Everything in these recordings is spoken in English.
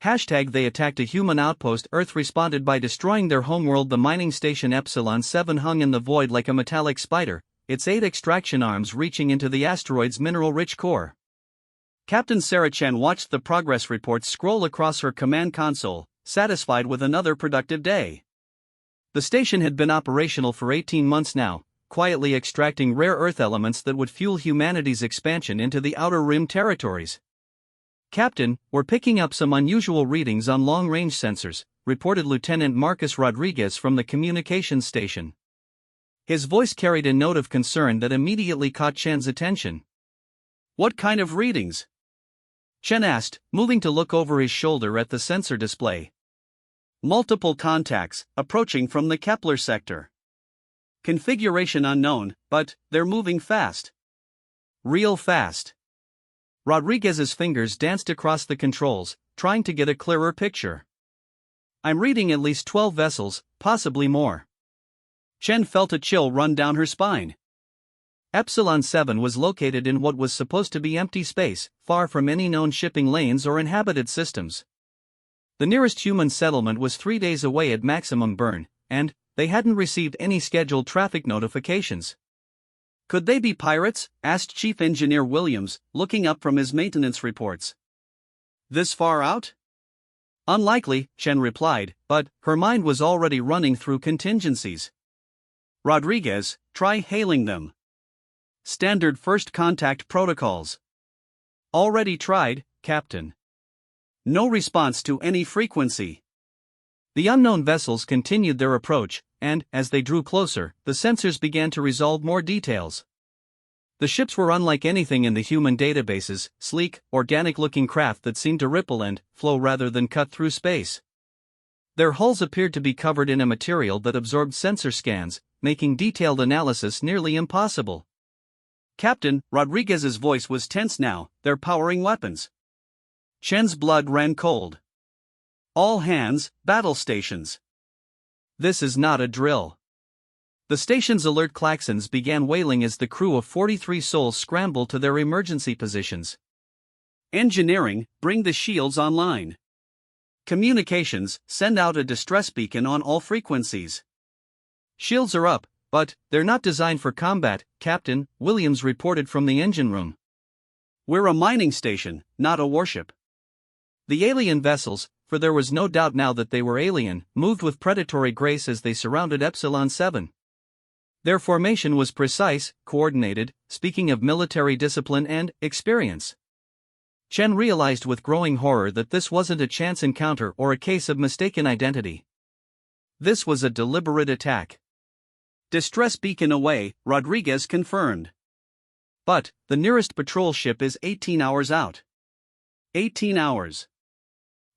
They attacked a human outpost. Earth responded by destroying their homeworld. The mining station Epsilon 7 hung in the void like a metallic spider, its 8 extraction arms reaching into the asteroid's mineral-rich core. Captain Sarah Chen watched the progress reports scroll across her command console, satisfied with another productive day. The station had been operational for 18 months now, quietly extracting rare Earth elements that would fuel humanity's expansion into the Outer Rim territories. "Captain, we're picking up some unusual readings on long-range sensors," reported Lieutenant Marcus Rodriguez from the communications station. His voice carried a note of concern that immediately caught Chen's attention. "What kind of readings?" Chen asked, moving to look over his shoulder at the sensor display. "Multiple contacts, approaching from the Kepler sector. Configuration unknown, but they're moving fast. Real fast." Rodriguez's fingers danced across the controls, trying to get a clearer picture. "I'm reading at least 12 vessels, possibly more." Chen felt a chill run down her spine. Epsilon 7 was located in what was supposed to be empty space, far from any known shipping lanes or inhabited systems. The nearest human settlement was 3 days away at maximum burn, and they hadn't received any scheduled traffic notifications. "Could they be pirates?" asked Chief Engineer Williams, looking up from his maintenance reports. "This far out?" "Unlikely," Chen replied, but her mind was already running through contingencies. "Rodriguez, try hailing them. Standard first contact protocols." "Already tried, Captain. No response to any frequency." The unknown vessels continued their approach, and, as they drew closer, the sensors began to resolve more details. The ships were unlike anything in the human databases, sleek, organic-looking craft that seemed to ripple and flow rather than cut through space. Their hulls appeared to be covered in a material that absorbed sensor scans, making detailed analysis nearly impossible. "Captain," Rodriguez's voice was tense now, "they're powering weapons." Chen's blood ran cold. "All hands, battle stations." This is not a drill. The station's alert klaxons began wailing as the crew of 43 souls scrambled to their emergency positions. "Engineering, bring the shields online. Communications, send out a distress beacon on all frequencies." "Shields are up, but they're not designed for combat, Captain," Williams reported from the engine room. "We're a mining station, not a warship." The alien vessels, for there was no doubt now that they were alien, moved with predatory grace as they surrounded Epsilon 7. Their formation was precise, coordinated, speaking of military discipline and experience. Chen realized with growing horror that this wasn't a chance encounter or a case of mistaken identity. This was a deliberate attack. "Distress beacon away," Rodriguez confirmed. "But the nearest patrol ship is 18 hours out." 18 hours.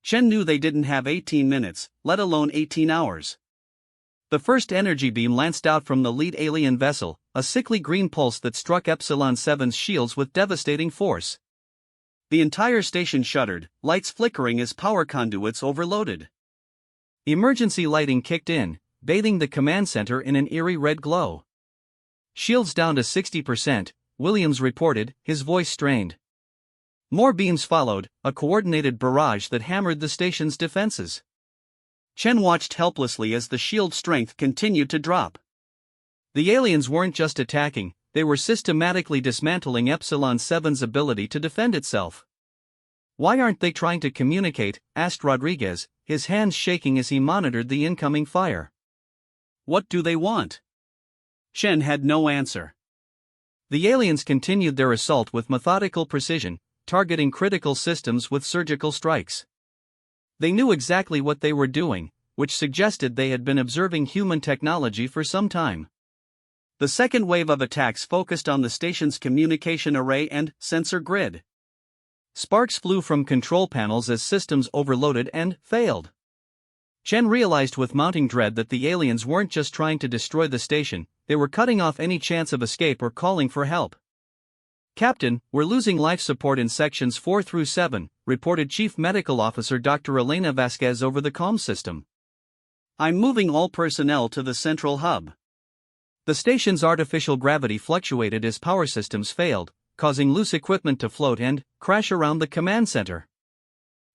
Chen knew they didn't have 18 minutes, let alone 18 hours. The first energy beam lanced out from the lead alien vessel, a sickly green pulse that struck Epsilon 7's shields with devastating force. The entire station shuddered, lights flickering as power conduits overloaded. Emergency lighting kicked in, bathing the command center in an eerie red glow. "Shields down to 60%, Williams reported, his voice strained. More beams followed, a coordinated barrage that hammered the station's defenses. Chen watched helplessly as the shield strength continued to drop. The aliens weren't just attacking, they were systematically dismantling Epsilon 7's ability to defend itself. "Why aren't they trying to communicate?" asked Rodriguez, his hands shaking as he monitored the incoming fire. "What do they want?" Chen had no answer. The aliens continued their assault with methodical precision, targeting critical systems with surgical strikes. They knew exactly what they were doing, which suggested they had been observing human technology for some time. The second wave of attacks focused on the station's communication array and sensor grid. Sparks flew from control panels as systems overloaded and failed. Chen realized with mounting dread that the aliens weren't just trying to destroy the station, they were cutting off any chance of escape or calling for help. "Captain, we're losing life support in sections 4 through 7, reported Chief Medical Officer Dr. Elena Vasquez over the comm system. "I'm moving all personnel to the central hub." The station's artificial gravity fluctuated as power systems failed, causing loose equipment to float and crash around the command center.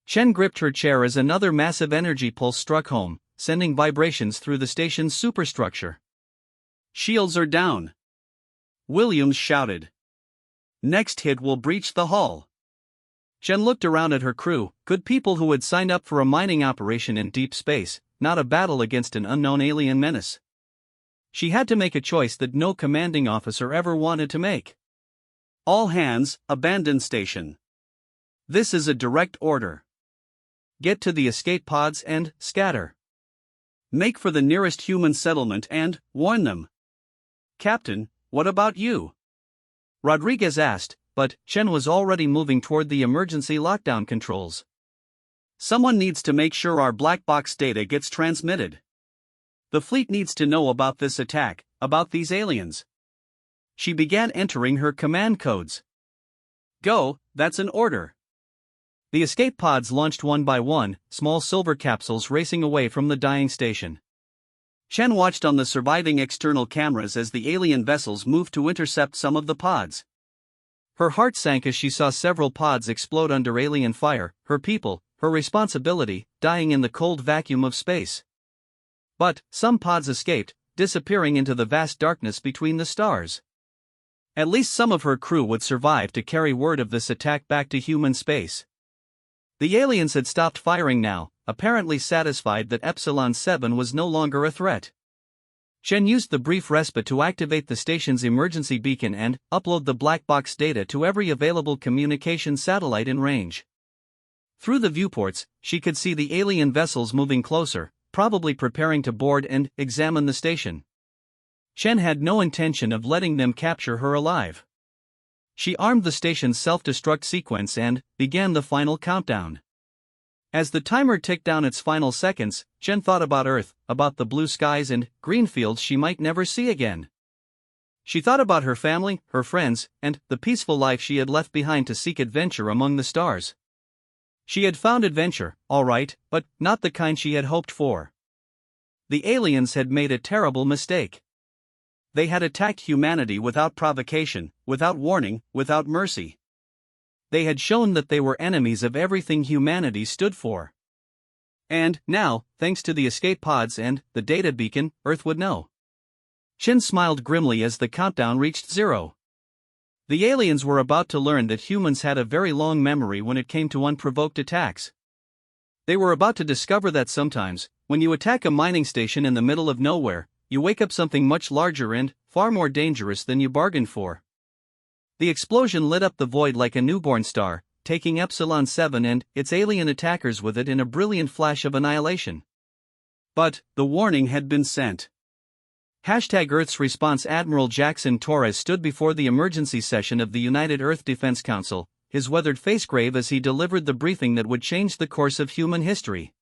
Chen gripped her chair as another massive energy pulse struck home, sending vibrations through the station's superstructure. Shields are down, Williams shouted. Next hit will breach the hull. Chen looked around at her crew, good people who had signed up for a mining operation in deep space, not a battle against an unknown alien menace. She had to make a choice that no commanding officer ever wanted to make. All hands, abandon station. This is a direct order. Get to the escape pods and scatter. Make for the nearest human settlement and warn them. Captain, what about you? Rodriguez asked, but Chen was already moving toward the emergency lockdown controls. Someone needs to make sure our black box data gets transmitted. The fleet needs to know about this attack, about these aliens. She began entering her command codes. Go, that's an order. The escape pods launched one by one, small silver capsules racing away from the dying station. Chen watched on the surviving external cameras as the alien vessels moved to intercept some of the pods. Her heart sank as she saw several pods explode under alien fire, her people, her responsibility, dying in the cold vacuum of space. But some pods escaped, disappearing into the vast darkness between the stars. At least some of her crew would survive to carry word of this attack back to human space. The aliens had stopped firing now, apparently satisfied that Epsilon 7 was no longer a threat. Chen used the brief respite to activate the station's emergency beacon and upload the black box data to every available communication satellite in range. Through the viewports, she could see the alien vessels moving closer, probably preparing to board and examine the station. Chen had no intention of letting them capture her alive. She armed the station's self-destruct sequence and began the final countdown. As the timer ticked down its final seconds, Chen thought about Earth, about the blue skies and green fields she might never see again. She thought about her family, her friends, and the peaceful life she had left behind to seek adventure among the stars. She had found adventure, all right, but not the kind she had hoped for. The aliens had made a terrible mistake. They had attacked humanity without provocation, without warning, without mercy. They had shown that they were enemies of everything humanity stood for. And now, thanks to the escape pods and the data beacon, Earth would know. Chen smiled grimly as the countdown reached 0. The aliens were about to learn that humans had a very long memory when it came to unprovoked attacks. They were about to discover that sometimes, when you attack a mining station in the middle of nowhere, you wake up something much larger and far more dangerous than you bargained for. The explosion lit up the void like a newborn star, taking Epsilon 7 and its alien attackers with it in a brilliant flash of annihilation. But the warning had been sent. #Earth's response. Admiral Jackson Torres stood before the emergency session of the United Earth Defense Council, his weathered face grave as he delivered the briefing that would change the course of human history.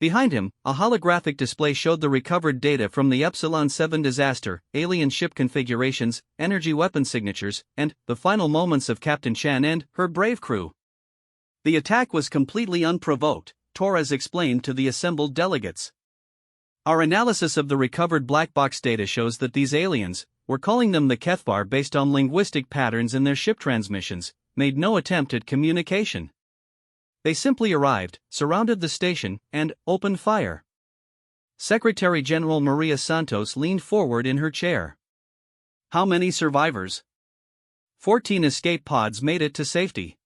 Behind him, a holographic display showed the recovered data from the Epsilon 7 disaster, alien ship configurations, energy weapon signatures, and the final moments of Captain Chen and her brave crew. The attack was completely unprovoked, Torres explained to the assembled delegates. Our analysis of the recovered black box data shows that these aliens, we're calling them the HFY based on linguistic patterns in their ship transmissions, made no attempt at communication. They simply arrived, surrounded the station, and opened fire. Secretary General Maria Santos leaned forward in her chair. How many survivors? 14 escape pods made it to safety.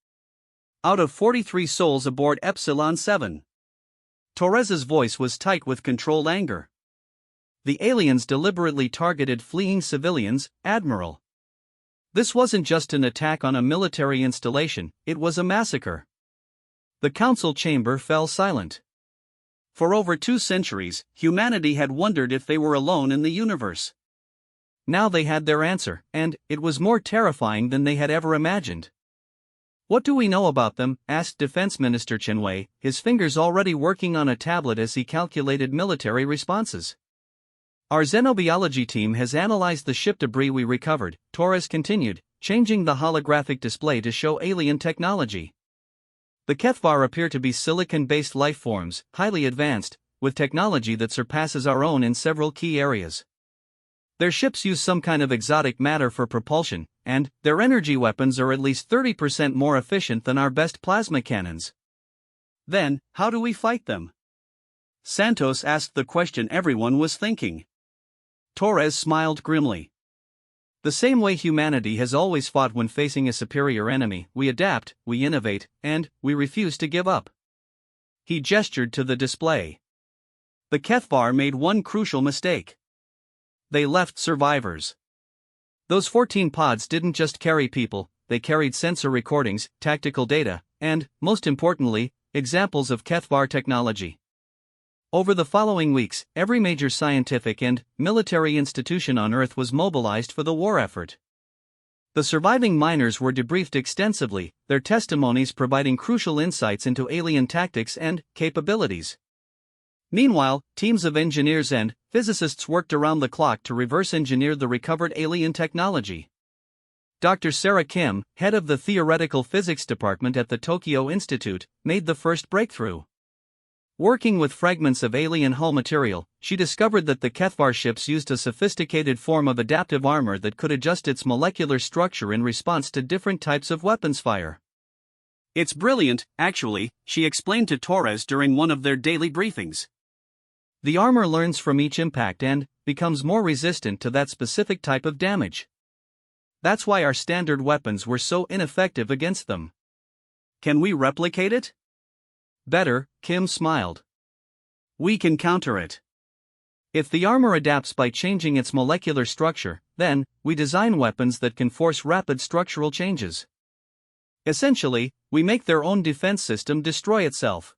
Out of 43 souls aboard Epsilon 7. Torres's voice was tight with controlled anger. The aliens deliberately targeted fleeing civilians, Admiral. This wasn't just an attack on a military installation, it was a massacre. The council chamber fell silent. For over 2 centuries, humanity had wondered if they were alone in the universe. Now they had their answer, and it was more terrifying than they had ever imagined. What do we know about them? Asked Defense Minister Chen Wei, his fingers already working on a tablet as he calculated military responses. Our xenobiology team has analyzed the ship debris we recovered, Torres continued, changing the holographic display to show alien technology. The HFY appear to be silicon-based life forms, highly advanced, with technology that surpasses our own in several key areas. Their ships use some kind of exotic matter for propulsion, and their energy weapons are at least 30% more efficient than our best plasma cannons. Then, how do we fight them? Santos asked the question everyone was thinking. Torres smiled grimly. The same way humanity has always fought when facing a superior enemy: we adapt, we innovate, and we refuse to give up. He gestured to the display. The Kethvar made one crucial mistake. They left survivors. Those 14 pods didn't just carry people, they carried sensor recordings, tactical data, and, most importantly, examples of Kethvar technology. Over the following weeks, every major scientific and military institution on Earth was mobilized for the war effort. The surviving miners were debriefed extensively, their testimonies providing crucial insights into alien tactics and capabilities. Meanwhile, teams of engineers and physicists worked around the clock to reverse engineer the recovered alien technology. Dr. Sarah Kim, head of the Theoretical Physics Department at the Tokyo Institute, made the first breakthrough. Working with fragments of alien hull material, she discovered that the Kethvar ships used a sophisticated form of adaptive armor that could adjust its molecular structure in response to different types of weapons fire. "It's brilliant, actually," she explained to Torres during one of their daily briefings. "The armor learns from each impact and becomes more resistant to that specific type of damage. That's why our standard weapons were so ineffective against them." "Can we replicate it?" "Better," Kim smiled. "We can counter it. If the armor adapts by changing its molecular structure, then we design weapons that can force rapid structural changes. Essentially, we make their own defense system destroy itself."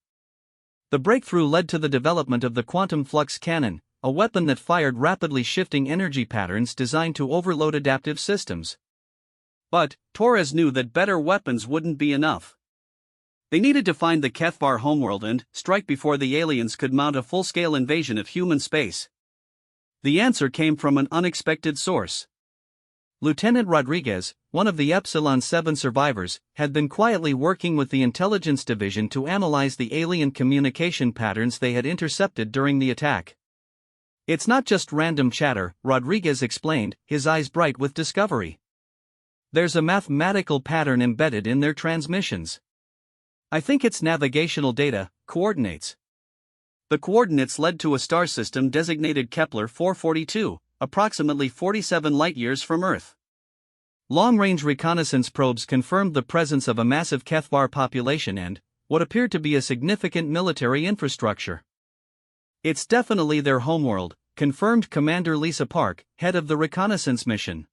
The breakthrough led to the development of the quantum flux cannon, a weapon that fired rapidly shifting energy patterns designed to overload adaptive systems. But Torres knew that better weapons wouldn't be enough. They needed to find the Kethvar homeworld and strike before the aliens could mount a full-scale invasion of human space. The answer came from an unexpected source. Lieutenant Rodriguez, one of the Epsilon 7 survivors, had been quietly working with the intelligence division to analyze the alien communication patterns they had intercepted during the attack. "It's not just random chatter," Rodriguez explained, his eyes bright with discovery. "There's a mathematical pattern embedded in their transmissions. I think it's navigational data, coordinates." The coordinates led to a star system designated Kepler 442, approximately 47 light-years from Earth. Long-range reconnaissance probes confirmed the presence of a massive Kethvar population and what appeared to be a significant military infrastructure. "It's definitely their homeworld," confirmed Commander Lisa Park, head of the reconnaissance mission.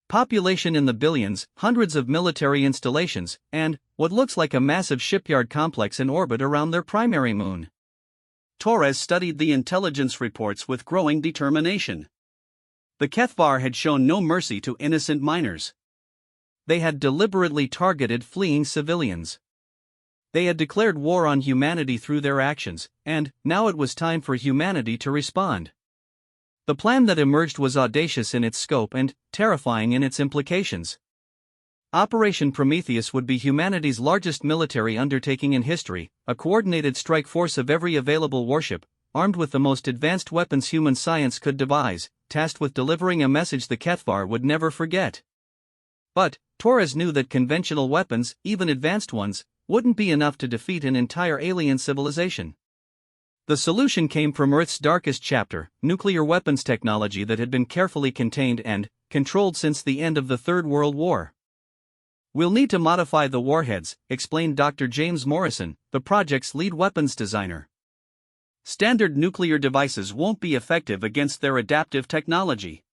"Population in the billions, hundreds of military installations, and what looks like a massive shipyard complex in orbit around their primary moon." Torres studied the intelligence reports with growing determination. The Kethvar had shown no mercy to innocent miners. They had deliberately targeted fleeing civilians. They had declared war on humanity through their actions, and now it was time for humanity to respond. The plan that emerged was audacious in its scope and terrifying in its implications. Operation Prometheus would be humanity's largest military undertaking in history, a coordinated strike force of every available warship, armed with the most advanced weapons human science could devise, tasked with delivering a message the Kethvar would never forget. But Torres knew that conventional weapons, even advanced ones, wouldn't be enough to defeat an entire alien civilization. The solution came from Earth's darkest chapter, nuclear weapons technology that had been carefully contained and controlled since the end of the Third World War. "We'll need to modify the warheads," explained Dr. James Morrison, the project's lead weapons designer. "Standard nuclear devices won't be effective against their adaptive technology.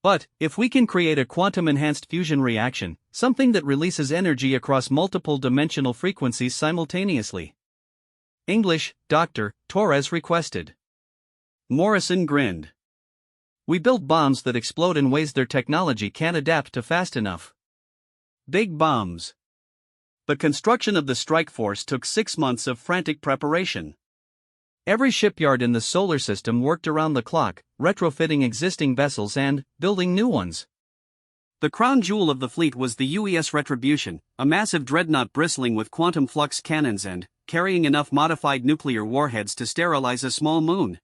But if we can create a quantum-enhanced fusion reaction, something that releases energy across multiple dimensional frequencies simultaneously." "English, Dr. Torres requested. Morrison grinned. "We build bombs that explode in ways their technology can't adapt to fast enough. Big bombs." The construction of the strike force took 6 months of frantic preparation. Every shipyard in the solar system worked around the clock, retrofitting existing vessels and building new ones. The crown jewel of the fleet was the UES Retribution, a massive dreadnought bristling with quantum flux cannons and carrying enough modified nuclear warheads to sterilize a small moon.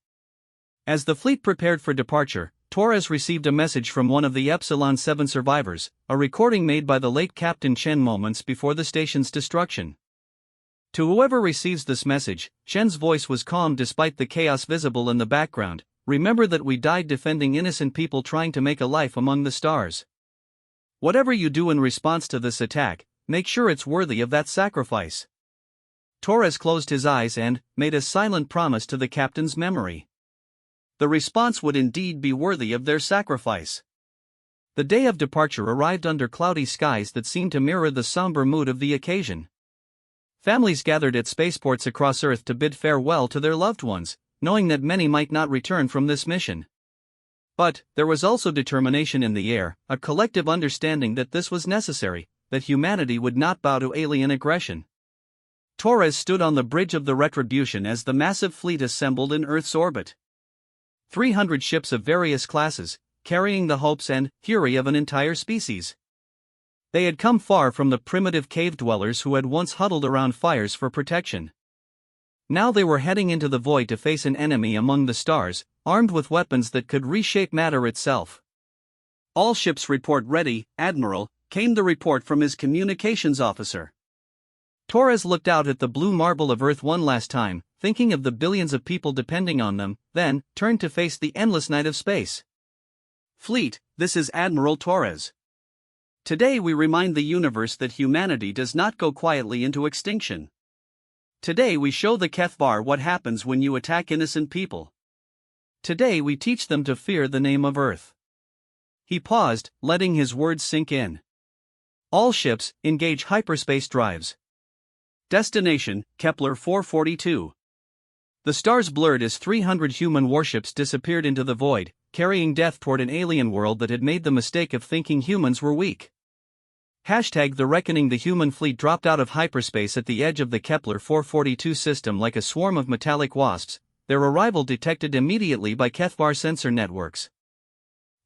As the fleet prepared for departure, Torres received a message from one of the Epsilon 7 survivors, a recording made by the late Captain Chen moments before the station's destruction. To whoever receives this message, Shen's voice was calm despite the chaos visible in the background. Remember that we died defending innocent people trying to make a life among the stars. Whatever you do in response to this attack, make sure it's worthy of that sacrifice. Torres closed his eyes and made a silent promise to the captain's memory. The response would indeed be worthy of their sacrifice. The day of departure arrived under cloudy skies that seemed to mirror the somber mood of the occasion. Families gathered at spaceports across Earth to bid farewell to their loved ones, knowing that many might not return from this mission. But there was also determination in the air, a collective understanding that this was necessary, that humanity would not bow to alien aggression. Torres stood on the bridge of the Retribution as the massive fleet assembled in Earth's orbit. 300 ships of various classes, carrying the hopes and fury of an entire species. They had come far from the primitive cave dwellers who had once huddled around fires for protection. Now they were heading into the void to face an enemy among the stars, armed with weapons that could reshape matter itself. "All ships report ready, Admiral," came the report from his communications officer. Torres looked out at the blue marble of Earth one last time, thinking of the billions of people depending on them, then turned to face the endless night of space. "Fleet, this is Admiral Torres. Today we remind the universe that humanity does not go quietly into extinction. Today we show the HFY what happens when you attack innocent people. Today we teach them to fear the name of Earth." He paused, letting his words sink in. "All ships, engage hyperspace drives. Destination, Kepler 442. The stars blurred as 300 human warships disappeared into the void, carrying death toward an alien world that had made the mistake of thinking humans were weak. #The Reckoning. The human fleet dropped out of hyperspace at the edge of the Kepler 442 system like a swarm of metallic wasps, their arrival detected immediately by HFY sensor networks.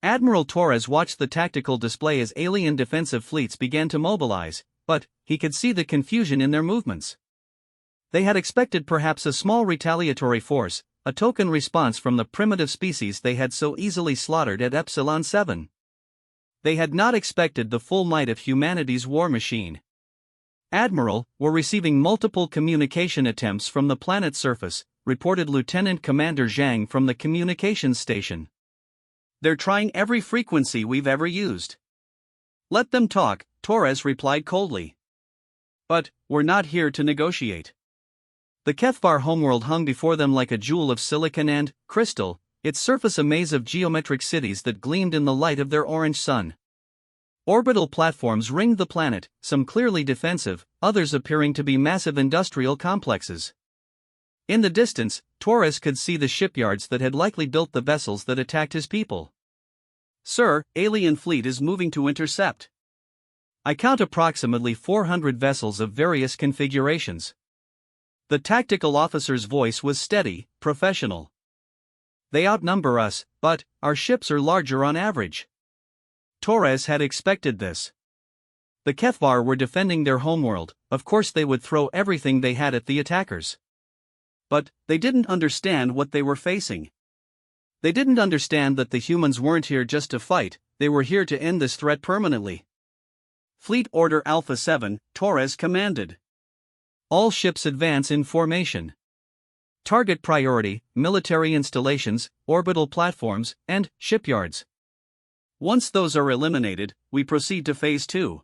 Admiral Torres watched the tactical display as alien defensive fleets began to mobilize, but he could see the confusion in their movements. They had expected perhaps a small retaliatory force, a token response from the primitive species they had so easily slaughtered at Epsilon 7. They had not expected the full might of humanity's war machine. "Admiral, we're receiving multiple communication attempts from the planet's surface," reported Lieutenant Commander Zhang from the communications station. "They're trying every frequency we've ever used." "Let them talk," Torres replied coldly. "But we're not here to negotiate." The HFY Homeworld hung before them like a jewel of silicon and crystal, its surface a maze of geometric cities that gleamed in the light of their orange sun. Orbital platforms ringed the planet, some clearly defensive, others appearing to be massive industrial complexes. In the distance, Torres could see the shipyards that had likely built the vessels that attacked his people. "Sir, alien fleet is moving to intercept. I count approximately 400 vessels of various configurations." The tactical officer's voice was steady, professional. "They outnumber us, but our ships are larger on average." Torres had expected this. The HFY were defending their homeworld, of course they would throw everything they had at the attackers. But they didn't understand what they were facing. They didn't understand that the humans weren't here just to fight, they were here to end this threat permanently. "Fleet Order Alpha 7, Torres commanded. All ships advance in formation. Target priority, military installations, orbital platforms, and shipyards. Once those are eliminated, we proceed to Phase 2.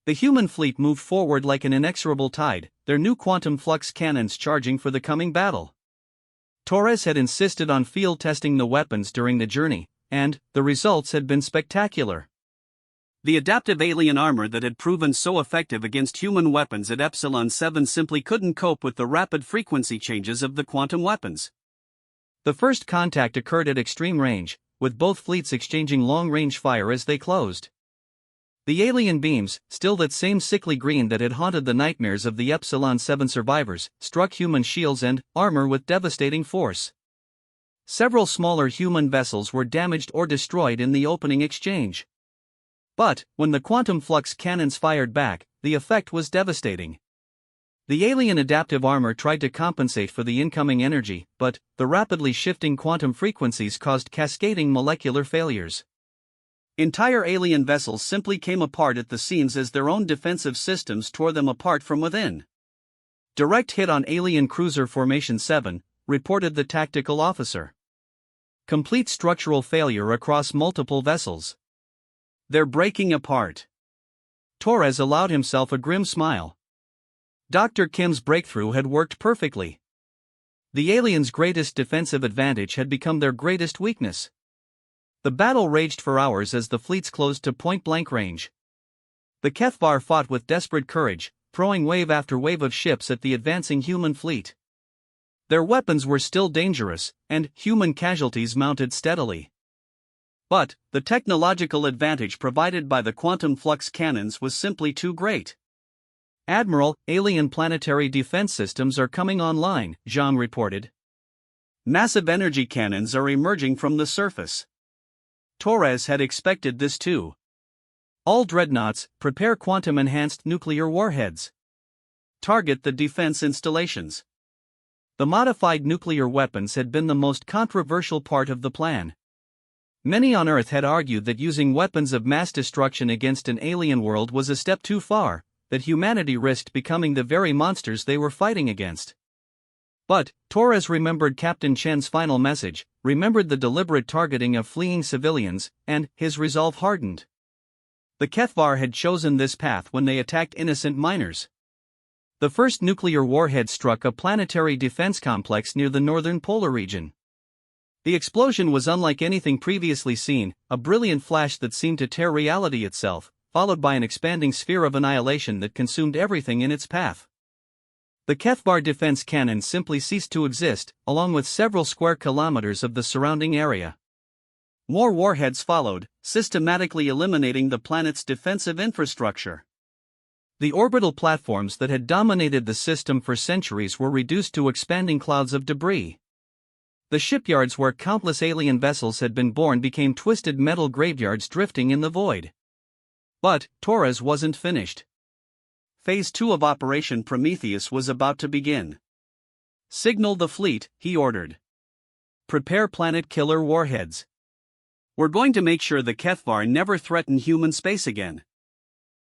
The human fleet moved forward like an inexorable tide, their new quantum flux cannons charging for the coming battle. Torres had insisted on field testing the weapons during the journey, and the results had been spectacular. The adaptive alien armor that had proven so effective against human weapons at Epsilon 7 simply couldn't cope with the rapid frequency changes of the quantum weapons. The first contact occurred at extreme range, with both fleets exchanging long-range fire as they closed. The alien beams, still that same sickly green that had haunted the nightmares of the Epsilon 7 survivors, struck human shields and armor with devastating force. Several smaller human vessels were damaged or destroyed in the opening exchange. But, when the quantum flux cannons fired back, the effect was devastating. The alien adaptive armor tried to compensate for the incoming energy, but the rapidly shifting quantum frequencies caused cascading molecular failures. Entire alien vessels simply came apart at the seams as their own defensive systems tore them apart from within. Direct hit on alien cruiser Formation 7, reported the tactical officer. Complete structural failure across multiple vessels. They're breaking apart. Torres allowed himself a grim smile. Dr. Kim's breakthrough had worked perfectly. The aliens' greatest defensive advantage had become their greatest weakness. The battle raged for hours as the fleets closed to point-blank range. The Kethvar fought with desperate courage, throwing wave after wave of ships at the advancing human fleet. Their weapons were still dangerous, and human casualties mounted steadily. But the technological advantage provided by the quantum flux cannons was simply too great. "Admiral, alien planetary defense systems are coming online," Zhang reported. Massive energy cannons are emerging from the surface. Torres had expected this too. "All dreadnoughts, prepare quantum-enhanced nuclear warheads. Target the defense installations." The modified nuclear weapons had been the most controversial part of the plan. Many on Earth had argued that using weapons of mass destruction against an alien world was a step too far, that humanity risked becoming the very monsters they were fighting against. But Torres remembered Captain Chen's final message, remembered the deliberate targeting of fleeing civilians, and his resolve hardened. The Kethvar had chosen this path when they attacked innocent miners. The first nuclear warhead struck a planetary defense complex near the northern polar region. The explosion was unlike anything previously seen, a brilliant flash that seemed to tear reality itself, followed by an expanding sphere of annihilation that consumed everything in its path. The Kethvar defense cannon simply ceased to exist, along with several square kilometers of the surrounding area. More warheads followed, systematically eliminating the planet's defensive infrastructure. The orbital platforms that had dominated the system for centuries were reduced to expanding clouds of debris. The shipyards where countless alien vessels had been born became twisted metal graveyards drifting in the void. But Torres wasn't finished. Phase 2 of Operation Prometheus was about to begin. "Signal the fleet," he ordered. "Prepare planet-killer warheads. We're going to make sure the Kethvar never threaten human space again."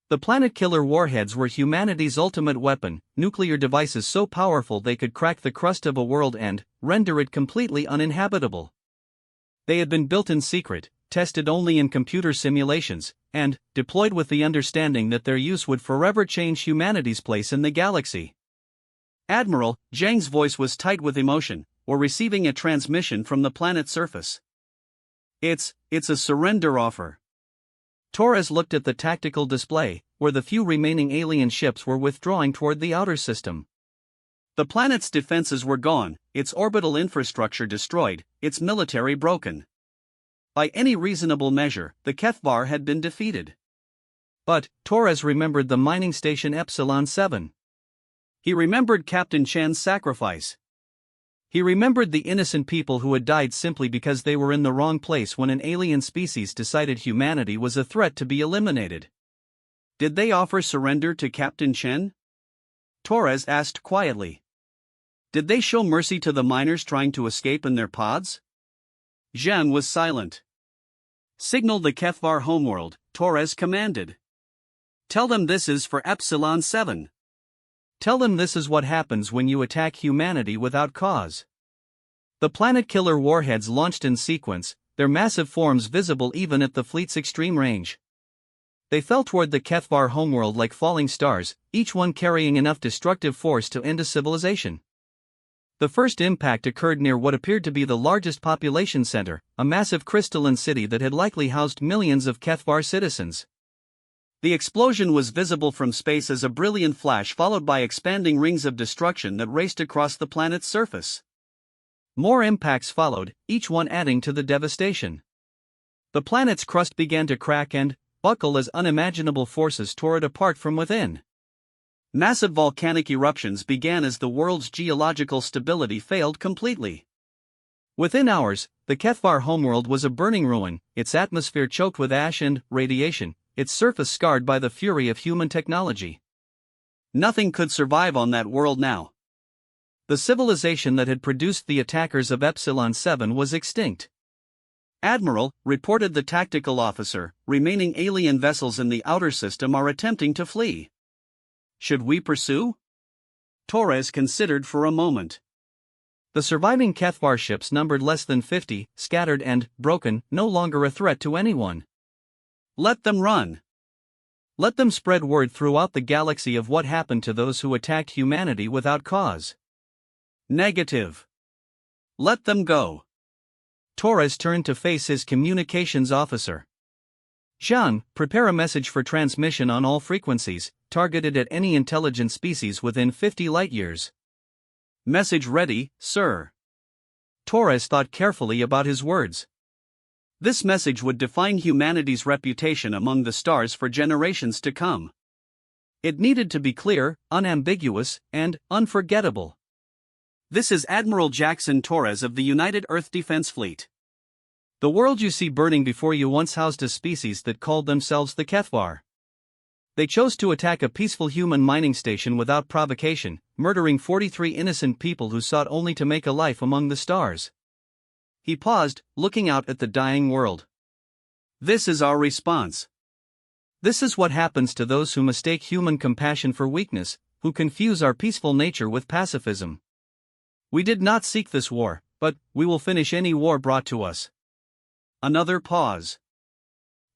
The planet-killer warheads were humanity's ultimate weapon, nuclear devices so powerful they could crack the crust of a world and render it completely uninhabitable. They had been built in secret, tested only in computer simulations, and deployed with the understanding that their use would forever change humanity's place in the galaxy. "Admiral," Zhang's voice was tight with emotion, "we're receiving a transmission from the planet's surface. It's a surrender offer." Torres looked at the tactical display, where the few remaining alien ships were withdrawing toward the outer system. The planet's defenses were gone, its orbital infrastructure destroyed, its military broken. By any reasonable measure, the Kethvar had been defeated. But Torres remembered the mining station Epsilon 7. He remembered Captain Chen's sacrifice. He remembered the innocent people who had died simply because they were in the wrong place when an alien species decided humanity was a threat to be eliminated. Did they offer surrender to Captain Chen? Torres asked quietly. Did they show mercy to the miners trying to escape in their pods? Zhang was silent. "Signal the Kethvar Homeworld," Torres commanded. "Tell them this is for Epsilon 7. Tell them this is what happens when you attack humanity without cause." The planet-killer warheads launched in sequence, their massive forms visible even at the fleet's extreme range. They fell toward the Kethvar homeworld like falling stars, each one carrying enough destructive force to end a civilization. The first impact occurred near what appeared to be the largest population center, a massive crystalline city that had likely housed millions of Kethvar citizens. The explosion was visible from space as a brilliant flash followed by expanding rings of destruction that raced across the planet's surface. More impacts followed, each one adding to the devastation. The planet's crust began to crack and buckle as unimaginable forces tore it apart from within. Massive volcanic eruptions began as the world's geological stability failed completely. Within hours, the Kethvar homeworld was a burning ruin, its atmosphere choked with ash and radiation, its surface scarred by the fury of human technology. Nothing could survive on that world now. The civilization that had produced the attackers of Epsilon 7 was extinct. "Admiral," reported the tactical officer, "remaining alien vessels in the outer system are attempting to flee. Should we pursue?" Torres considered for a moment. The surviving Kethvar ships numbered less than 50, scattered and broken, no longer a threat to anyone. Let them run. Let them spread word throughout the galaxy of what happened to those who attacked humanity without cause. Negative. Let them go. Torres turned to face his communications officer. Jean, prepare a message for transmission on all frequencies, targeted at any intelligent species within 50 light-years. Message ready, sir. Torres thought carefully about his words. This message would define humanity's reputation among the stars for generations to come. It needed to be clear, unambiguous, and unforgettable. This is Admiral Jackson Torres of the United Earth Defense Fleet. The world you see burning before you once housed a species that called themselves the Kethvar. They chose to attack a peaceful human mining station without provocation, murdering 43 innocent people who sought only to make a life among the stars. He paused, looking out at the dying world. This is our response. This is what happens to those who mistake human compassion for weakness, who confuse our peaceful nature with pacifism. We did not seek this war, but we will finish any war brought to us. Another pause.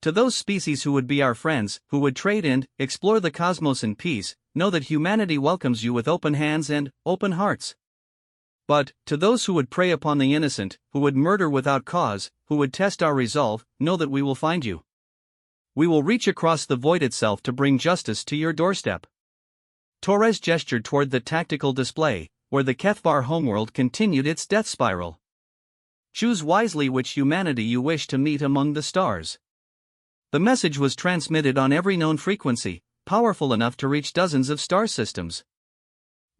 To those species who would be our friends, who would trade and explore the cosmos in peace, know that humanity welcomes you with open hands and open hearts. But, to those who would prey upon the innocent, who would murder without cause, who would test our resolve, know that we will find you. We will reach across the void itself to bring justice to your doorstep. Torres gestured toward the tactical display, where the Kethvar homeworld continued its death spiral. Choose wisely which humanity you wish to meet among the stars. The message was transmitted on every known frequency, powerful enough to reach dozens of star systems.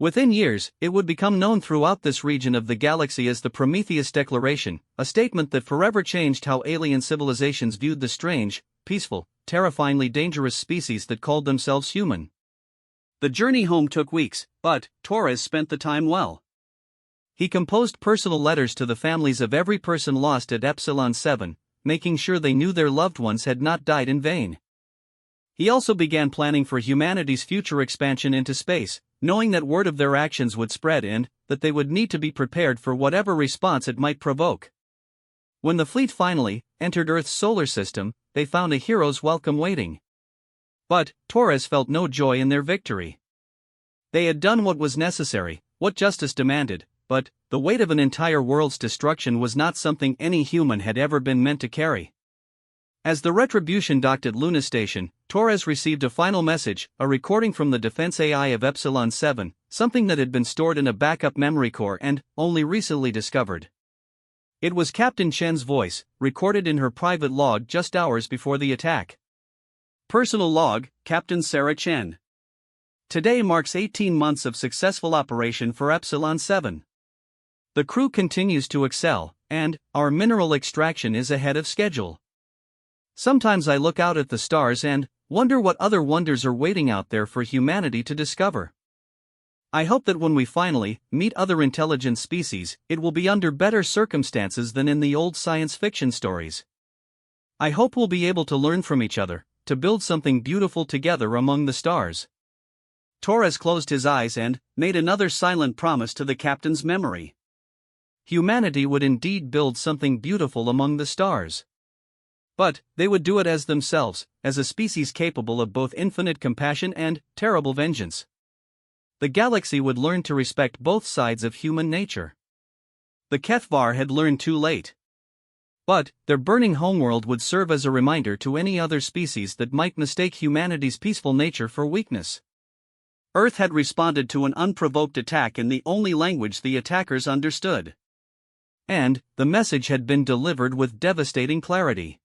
Within years, it would become known throughout this region of the galaxy as the Prometheus Declaration, a statement that forever changed how alien civilizations viewed the strange, peaceful, terrifyingly dangerous species that called themselves human. The journey home took weeks, but Torres spent the time well. He composed personal letters to the families of every person lost at Epsilon 7, making sure they knew their loved ones had not died in vain. He also began planning for humanity's future expansion into space, knowing that word of their actions would spread and that they would need to be prepared for whatever response it might provoke. When the fleet finally entered Earth's solar system, they found a hero's welcome waiting. But Torres felt no joy in their victory. They had done what was necessary, what justice demanded, but the weight of an entire world's destruction was not something any human had ever been meant to carry. As the Retribution docked at Luna Station, Torres received a final message, a recording from the defense AI of Epsilon 7, something that had been stored in a backup memory core and only recently discovered. It was Captain Chen's voice, recorded in her private log just hours before the attack. Personal log, Captain Sarah Chen. Today marks 18 months of successful operation for Epsilon 7. The crew continues to excel, and our mineral extraction is ahead of schedule. Sometimes I look out at the stars and wonder what other wonders are waiting out there for humanity to discover. I hope that when we finally meet other intelligent species, it will be under better circumstances than in the old science fiction stories. I hope we'll be able to learn from each other, to build something beautiful together among the stars. Torres closed his eyes and made another silent promise to the captain's memory. Humanity would indeed build something beautiful among the stars. But they would do it as themselves, as a species capable of both infinite compassion and terrible vengeance. The galaxy would learn to respect both sides of human nature. The Kethvar had learned too late. But their burning homeworld would serve as a reminder to any other species that might mistake humanity's peaceful nature for weakness. Earth had responded to an unprovoked attack in the only language the attackers understood. And the message had been delivered with devastating clarity.